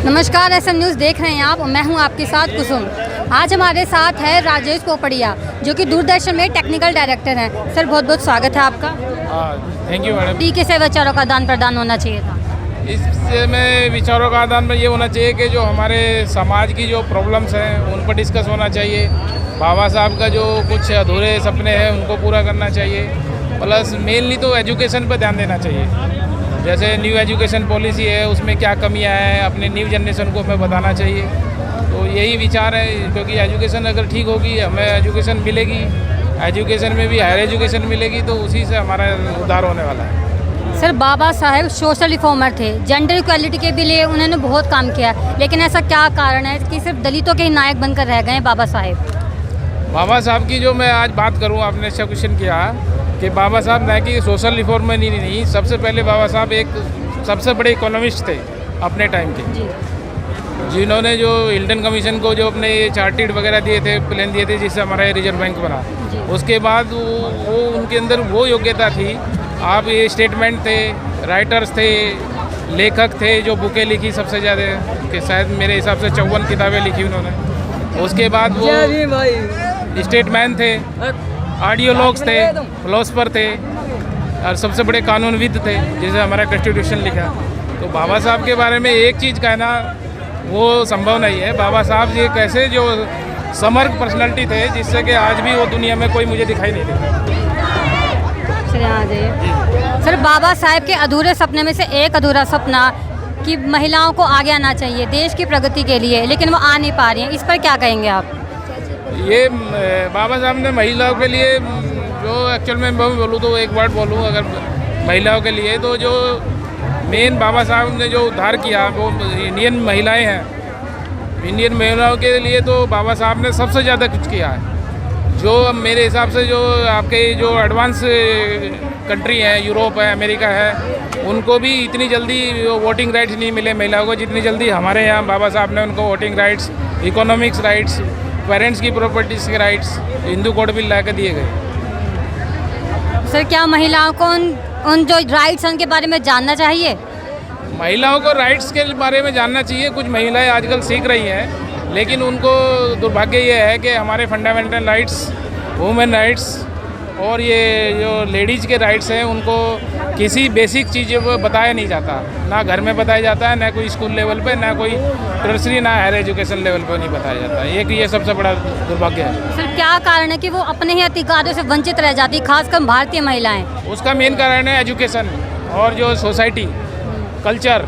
नमस्कार, SM news देख रहे हैं आप। मैं हूं आपके साथ कुसुम। आज हमारे साथ है राजेश पोपड़िया, जो कि दूरदर्शन में टेक्निकल डायरेक्टर हैं। सर, बहुत बहुत स्वागत है आपका। Thank you madam. टी से विचारों का आदान प्रदान होना चाहिए था। इससे में विचारों का आदान में ये होना चाहिए कि जो हमारे समाज की जो प्रॉब्लम्स हैं उन पर डिस्कस होना चाहिए। बाबा साहब का जो कुछ अधूरे सपने हैं उनको पूरा करना चाहिए। प्लस मेनली तो एजुकेशन पर ध्यान देना चाहिए। जैसे न्यू एजुकेशन पॉलिसी है, उसमें क्या कमियां हैं अपने न्यू जनरेशन को हमें बताना चाहिए। तो यही विचार है, क्योंकि एजुकेशन अगर ठीक होगी, हमें एजुकेशन मिलेगी, एजुकेशन में भी हायर एजुकेशन मिलेगी, तो उसी से हमारा उद्धार होने वाला है। Sir, Baba Saheb social reformer थे। जेंडर इक्वालिटी के भी लिए उन्होंने बहुत काम किया, लेकिन ऐसा क्या कारण है कि सिर्फ दलितों के ही नायक बनकर रह गए बाबा साहेब? बाबा साहब की जो मैं आज बात करूं, आपने अच्छा क्वेश्चन किया कि बाबा साहब न कि सोशल रिफॉर्मर नहीं, सबसे पहले बाबा साहब एक सबसे बड़े इकोनॉमिस्ट थे अपने टाइम के, जिन्होंने जो हिल्टन कमीशन को जो अपने चार्टेड वगैरह दिए थे, प्लान दिए थे, जिससे हमारा रिजर्व बैंक बना। उसके बाद वो उनके अंदर वो योग्यता थी। आप ये स्टेटमेंट थे, राइटर्स थे, लेखक थे, जो बुकें लिखी सबसे ज़्यादा, कि शायद मेरे हिसाब से 54 किताबें लिखी उन्होंने। उसके बाद वो स्टेटमैन थे, आइडियोलॉग्स थे, फिलोसफर थे, और सबसे बड़े कानूनविद थे, जिसे हमारा कॉन्स्टिट्यूशन लिखा। तो बाबा साहब के बारे में एक चीज़ कहना वो संभव नहीं है। बाबा साहब ये कैसे जो समर्थ पर्सनालिटी थे, जिससे कि आज भी वो दुनिया में कोई मुझे दिखाई नहीं देता। सर, बाबा साहब के अधूरे सपने में से एक अधूरा सपना कि महिलाओं को आगे आना चाहिए देश की प्रगति के लिए, लेकिन वो आ नहीं पा रही हैं। इस पर क्या कहेंगे आप? ये बाबा साहब ने महिलाओं के लिए जो एक्चुअल में मैं बोलूँ तो एक वर्ड बोलूँ अगर महिलाओं के लिए, तो जो मेन बाबा साहब ने जो उद्धार किया वो इंडियन महिलाएं हैं। इंडियन महिलाओं के लिए तो बाबा साहब ने सबसे ज़्यादा कुछ किया है। जो मेरे हिसाब से जो आपके जो एडवांस कंट्री है, यूरोप है, अमेरिका है, उनको भी इतनी जल्दी वोटिंग राइट्स नहीं मिले महिलाओं को, जितनी जल्दी हमारे यहाँ बाबा साहब ने उनको voting rights, economics rights, parents की प्रॉपर्टीज़ के राइट्स, हिंदू कोड बिल ला के दिए गए। सर, क्या महिलाओं को उन जो राइट्स हैं उनके बारे में जानना चाहिए? महिलाओं को राइट्स के बारे में जानना चाहिए। कुछ महिलाएं आजकल सीख रही हैं, लेकिन उनको दुर्भाग्य ये है कि हमारे फंडामेंटल राइट्स, वुमेन राइट्स और ये जो लेडीज़ के राइट्स हैं, उनको किसी बेसिक चीज़ों पर बताया नहीं जाता। ना घर में बताया जाता है, ना कोई स्कूल लेवल पे, ना कोई टर्सरी, ना हायर एजुकेशन लेवल पे नहीं बताया जाता। ये सबसे बड़ा दुर्भाग्य है। सर, क्या कारण है कि वो अपने ही अधिकारों से वंचित रह जाती, खासकर भारतीय महिलाएं? उसका मेन कारण है एजुकेशन और जो सोसाइटी, कल्चर,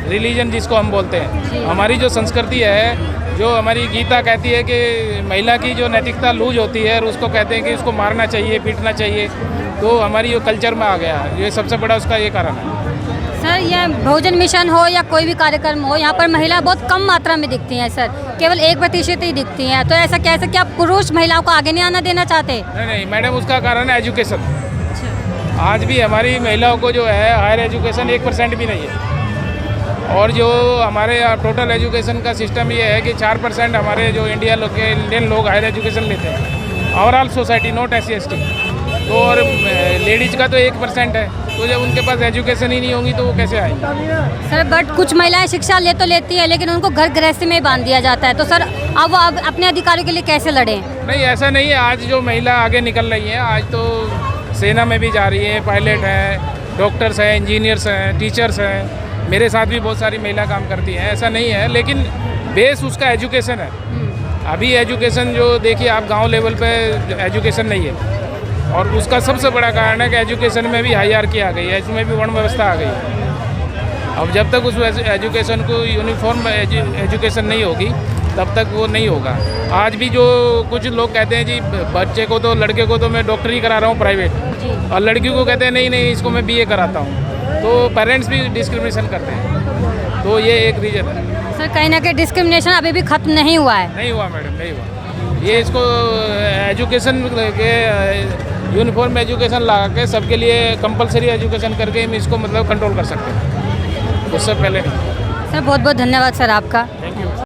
रिलीजन जिसको हम बोलते हैं। हमारी जो संस्कृति है, जो हमारी गीता कहती है कि महिला की जो नैतिकता लूज होती है, और उसको कहते हैं कि उसको मारना चाहिए, पीटना चाहिए, तो हमारी वो कल्चर में आ गया है। ये सबसे बड़ा उसका ये कारण है। सर, यह भोजन मिशन हो या कोई भी कार्यक्रम हो, यहाँ पर महिला बहुत कम मात्रा में दिखती हैं सर, केवल 1% ही दिखती हैं। तो ऐसा कैसे, क्या पुरुष महिलाओं को आगे नहीं आना देना चाहते? नहीं मैडम, उसका कारण है एजुकेशन। आज भी हमारी महिलाओं को जो है हायर एजुकेशन 1% भी नहीं है। और जो हमारे टोटल एजुकेशन का सिस्टम ये है कि 4% हमारे जो इंडियन लोग हायर एजुकेशन लेते हैं, ओवरऑल सोसाइटी, नॉट SC/ST। तो और लेडीज़ का तो 1% है। तो जब उनके पास एजुकेशन ही नहीं होगी तो वो कैसे आएंगी? सर, बट कुछ महिलाएं शिक्षा तो लेती है, लेकिन उनको घर गृहस्थी में बांध दिया जाता है। तो सर, अब वो अपने अधिकारों के लिए कैसे लड़ें? नहीं, ऐसा नहीं है। आज जो महिला आगे निकल रही हैं, आज तो सेना में भी जा रही है, पायलट हैं, डॉक्टर्स हैं, इंजीनियर्स हैं, टीचर्स हैं। मेरे साथ भी बहुत सारी महिला काम करती हैं, ऐसा नहीं है। लेकिन बेस उसका एजुकेशन है। अभी एजुकेशन जो देखिए आप, गांव लेवल पे एजुकेशन नहीं है, और उसका सबसे बड़ा कारण है कि एजुकेशन में भी हायरार्की आ गई है, इसमें भी वर्ण व्यवस्था आ गई है। अब जब तक उस एजुकेशन को यूनिफॉर्म एजुकेशन नहीं होगी, तब तक वो नहीं होगा। आज भी जो कुछ लोग कहते हैं जी, बच्चे को तो, लड़के को तो मैं डॉक्टरी करा रहा हूँ प्राइवेट, और लड़की को कहते हैं नहीं इसको मैं BA कराता हूँ, तो पेरेंट्स भी डिस्क्रिमिनेशन करते हैं। तो ये एक रीज़न है। सर, कहीं ना कहीं डिस्क्रिमिनेशन अभी भी खत्म नहीं हुआ है? नहीं हुआ मैडम, नहीं हुआ। ये इसको एजुकेशन के यूनिफॉर्म एजुकेशन लगा के सबके लिए कंपलसरी एजुकेशन करके हम इसको मतलब कंट्रोल कर सकते हैं, उससे पहले नहीं। सर, बहुत बहुत धन्यवाद सर आपका।